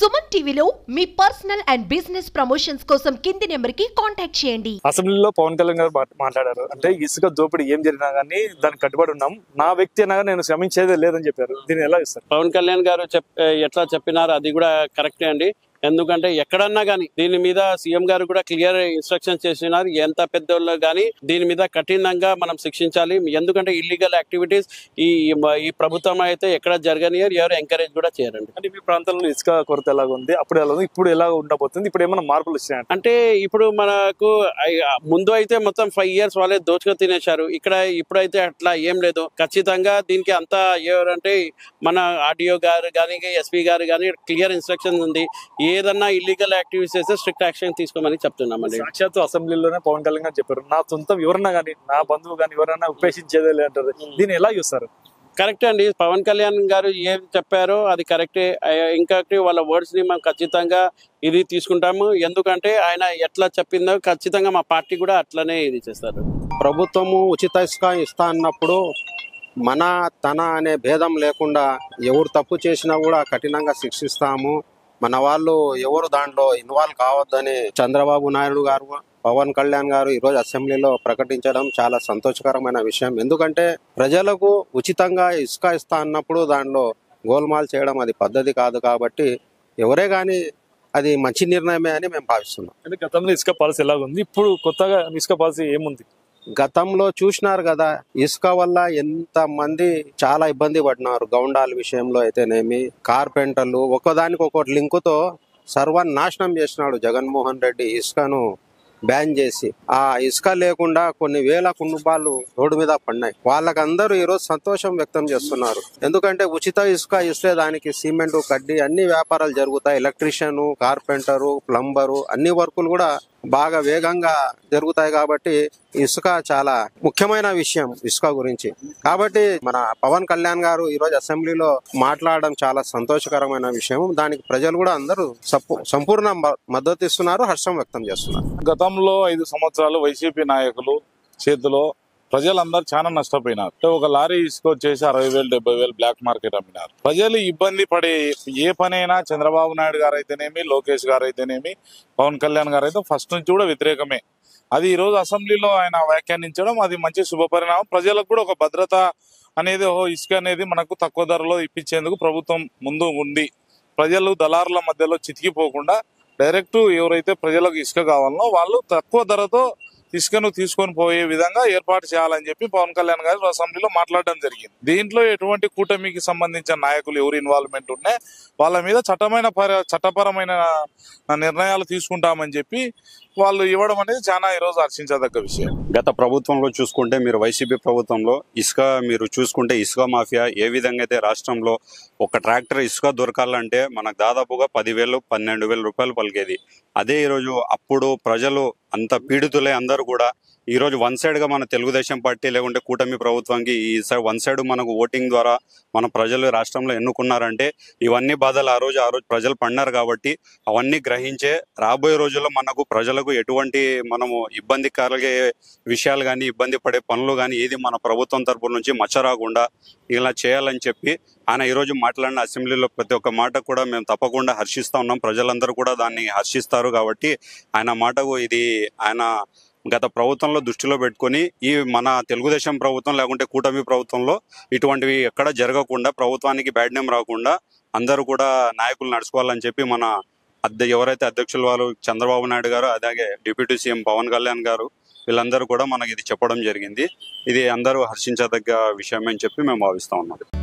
సుమన్ టీవీలో మీ personal and business promotions కోసం కింది నెంబర్కి కాంటాక్ట్ చేయండి. అసెంబ్లీలో పవన్ కళ్యాణ్ గారు మాట్లాడారు. అంటే ఇసుక దోపిడీ ఏం జరిగినా గానీ దానికి కట్టుబడి ఉన్నాం, నా వ్యక్తి అనగా నేను శ్రమించేదే లేదని చెప్పారు. దీన్ని ఎలా ఇస్తారు? పవన్ కళ్యాణ్ గారు ఎట్లా చెప్పినారు అది కూడా కరెక్టే అండి. ఎందుకంటే ఎక్కడన్నా గానీ దీని మీద సీఎం గారు కూడా క్లియర్ ఇన్స్ట్రక్షన్స్ చేసినారు. ఎంత పెద్దోళ్ళు గానీ దీని మీద కఠినంగా మనం శిక్షించాలి. ఎందుకంటే ఇల్లీగల్ యాక్టివిటీస్ ఈ ప్రభుత్వం అయితే ఎక్కడ జరగనియరు, ఎవరు ఎంకరేజ్ కూడా చేయరండి. అంటే మీ ప్రాంతంలో ఇసుక కొరత ఎలాగ ఉంది, అప్పుడు ఎలా ఉంది, ఇప్పుడు ఎలా ఉండబోతుంది, ఇప్పుడు ఏమైనా మార్పులు వచ్చాయి? అంటే ఇప్పుడు మనకు ముందు అయితే మొత్తం 5 years వాళ్ళే దోచుకు తినేశారు. ఇప్పుడైతే అట్లా ఏం లేదు. ఖచ్చితంగా దీనికి అంతా ఎవరంటే మన ఆర్డీఓ గారు కానీ ఎస్పీ గారు కానీ క్లియర్ ఇన్స్ట్రక్షన్ ఉంది. ఏదన్నా ఇల్లీగల్ యాక్టివిటీస్ చేస్తే స్ట్రిక్ట్ యాక్షన్ తీసుకోమని చెప్తున్నామండి. సాక్షాత్తు అసెంబ్లీలోనే పవన్ కళ్యాణ్ గారు చెప్పారు, నా సొంతం ఎవరన్నా కానీ, నా బంధువు కానీ ఎవరైనా ఉపేక్షించేదే లేదంటారు. దీన్ని ఎలా చూస్తారు? కరెక్టే అండి. పవన్ కళ్యాణ్ గారు ఏం చెప్పారో అది కరెక్టే. ఇంకొకటి వాళ్ళ వర్డ్స్ ని మేము ఖచ్చితంగా ఇది తీసుకుంటాము. ఎందుకంటే ఆయన ఎట్లా చెప్పిందో ఖచ్చితంగా మా పార్టీ కూడా అట్లనే ఇది చేస్తారు. ప్రభుత్వము ఉచిత ఇసుక ఇస్తా అన్నప్పుడు తన అనే భేదం లేకుండా ఎవరు తప్పు చేసినా కూడా కఠినంగా శిక్షిస్తాము. మన వాళ్ళు ఎవరు దాంట్లో ఇన్వాల్వ్ కావద్దని చంద్రబాబు నాయుడు గారు, పవన్ కళ్యాణ్ గారు ఈరోజు అసెంబ్లీలో ప్రకటించడం చాలా సంతోషకరమైన విషయం. ఎందుకంటే ప్రజలకు ఉచితంగా ఇసుక ఇస్తా అన్నప్పుడు దాంట్లో గోల్మాల్ చేయడం అది పద్ధతి కాదు. కాబట్టి ఎవరే కానీ అది మంచి నిర్ణయమే అని మేము భావిస్తున్నాం. అంటే గతంలో ఇసుక పాలసీ ఎలాగ ఉంది, ఇప్పుడు కొత్తగా ఇసుక పాలసీ ఏముంది? గతంలో చూసినారు కదా, ఇసుక వల్ల ఎంత మంది చాలా ఇబ్బంది పడినారు. గౌండాల విషయంలో అయితేనేమి, కార్పెంటర్లు ఒకదానికి ఒకటి లింకుతో సర్వనాశనం చేసినాడు జగన్మోహన్ రెడ్డి. ఇసుకను బ్యాన్ చేసి ఆ ఇసుక లేకుండా కొన్ని వేల కుటుంబాలు రోడ్డు మీద పడినాయి. వాళ్ళకందరూ ఈరోజు సంతోషం వ్యక్తం చేస్తున్నారు. ఎందుకంటే ఉచిత ఇసుక ఇస్తే దానికి సిమెంట్, కడ్డీ అన్ని వ్యాపారాలు జరుగుతాయి. ఎలక్ట్రీషియన్, కార్పెంటరు, ప్లంబరు అన్ని వర్కులు కూడా బాగా వేగంగా జరుగుతాయి. కాబట్టి ఇసుక చాలా ముఖ్యమైన విషయం ఇసుక గురించి. కాబట్టి మన పవన్ కళ్యాణ్ గారు ఈరోజు అసెంబ్లీలో మాట్లాడడం చాలా సంతోషకరమైన విషయం. దానికి ప్రజలు కూడా అందరూ సంపూర్ణ మద్దతు ఇస్తున్నారు, హర్షం వ్యక్తం చేస్తున్నారు. గతంలో 5 సంవత్సరాలు వైసీపీ నాయకులు చేతిలో ప్రజలందరూ చాలా నష్టపోయినారు. ఒక లారీ ఇసుక వచ్చేసి 60,000 70,000 బ్లాక్ మార్కెట్ అమ్మినారు. ప్రజలు ఇబ్బంది పడే ఏ పనైనా చంద్రబాబు నాయుడు గారు అయితేనేమి, లోకేష్ గారు అయితేనేమి, పవన్ కళ్యాణ్ గారు అయితే ఫస్ట్ నుంచి కూడా వ్యతిరేకమే. అది ఈ రోజు అసెంబ్లీలో ఆయన వ్యాఖ్యానించడం అది మంచి శుభపరిణామం. ప్రజలకు కూడా ఒక భద్రత అనేది, ఇసుక అనేది మనకు తక్కువ ధరలో ఇప్పించేందుకు ప్రభుత్వం ముందు ఉంది. ప్రజలు దళారుల మధ్యలో చితికిపోకుండా డైరెక్ట్ ఎవరైతే ప్రజలకు ఇసుక కావాలనో వాళ్ళు తక్కువ ధరతో ఇసుకను తీసుకొని పోయే విధంగా ఏర్పాటు చేయాలని చెప్పి పవన్ కళ్యాణ్ గారు అసెంబ్లీలో మాట్లాడడం జరిగింది. దీంట్లో ఎటువంటి కూటమికి సంబంధించిన నాయకులు ఎవరు ఇన్వాల్వ్మెంట్ ఉన్నాయి వాళ్ళ మీద చట్టపరమైన నిర్ణయాలు తీసుకుంటామని చెప్పి వాళ్ళు ఇవ్వడం అనేది చాలా ఈరోజు హర్షించదగ్గ విషయం. గత ప్రభుత్వంలో చూసుకుంటే మీరు వైసీపీ ప్రభుత్వంలో మీరు చూసుకుంటే ఇసుక మాఫియా ఏ విధంగా అయితే రాష్ట్రంలో ఒక ట్రాక్టర్ ఇసుక దొరకాలంటే మనకు దాదాపుగా 10,000 12,000 రూపాయలు పలికేది. అదే ఈరోజు అప్పుడు ప్రజలు అంత పీడితులే అందరూ కూడా ఈరోజు వన్ సైడ్ గా మన తెలుగుదేశం పార్టీ లేకుంటే కూటమి ప్రభుత్వానికి ఈ వన్ సైడ్ మనకు ఓటింగ్ ద్వారా మన ప్రజలు రాష్ట్రంలో ఎన్నుకున్నారంటే ఇవన్నీ బాధలు ఆ రోజు ప్రజలు పడినారు. కాబట్టి అవన్నీ గ్రహించే రాబోయే రోజుల్లో మనకు ప్రజలకు ఎటువంటి మనము ఇబ్బంది కలిగే విషయాలు కానీ, ఇబ్బంది పడే పనులు కానీ ఏది మన ప్రభుత్వం తరపు నుంచి మచ్చరాకుండా ఇలా చేయాలని చెప్పి ఆయన ఈరోజు మాట్లాడిన అసెంబ్లీలో ప్రతి ఒక్క మాట కూడా మేము తప్పకుండా హర్షిస్తా ఉన్నాం. ప్రజలందరూ కూడా దాన్ని హర్షిస్తారు. కాబట్టి ఆయన మాటకు ఇది ఆయన గత ప్రభుత్వంలో దృష్టిలో పెట్టుకొని ఈ మన తెలుగుదేశం ప్రభుత్వం లేకుంటే కూటమి ప్రభుత్వంలో ఇటువంటివి ఎక్కడ జరగకుండా, ప్రభుత్వానికి బ్యాడ్ నేమ్ రాకుండా అందరూ కూడా నాయకులు నడుచుకోవాలని చెప్పి మన ఎవరైతే అధ్యక్షులు వారు చంద్రబాబు నాయుడు గారు, అలాగే డిప్యూటీ సీఎం పవన్ కళ్యాణ్ గారు వీళ్ళందరూ కూడా మనకి ఇది చెప్పడం జరిగింది. ఇది అందరూ హర్షించదగ్గ విషయమే అని చెప్పి మేము భావిస్తా ఉన్నాం.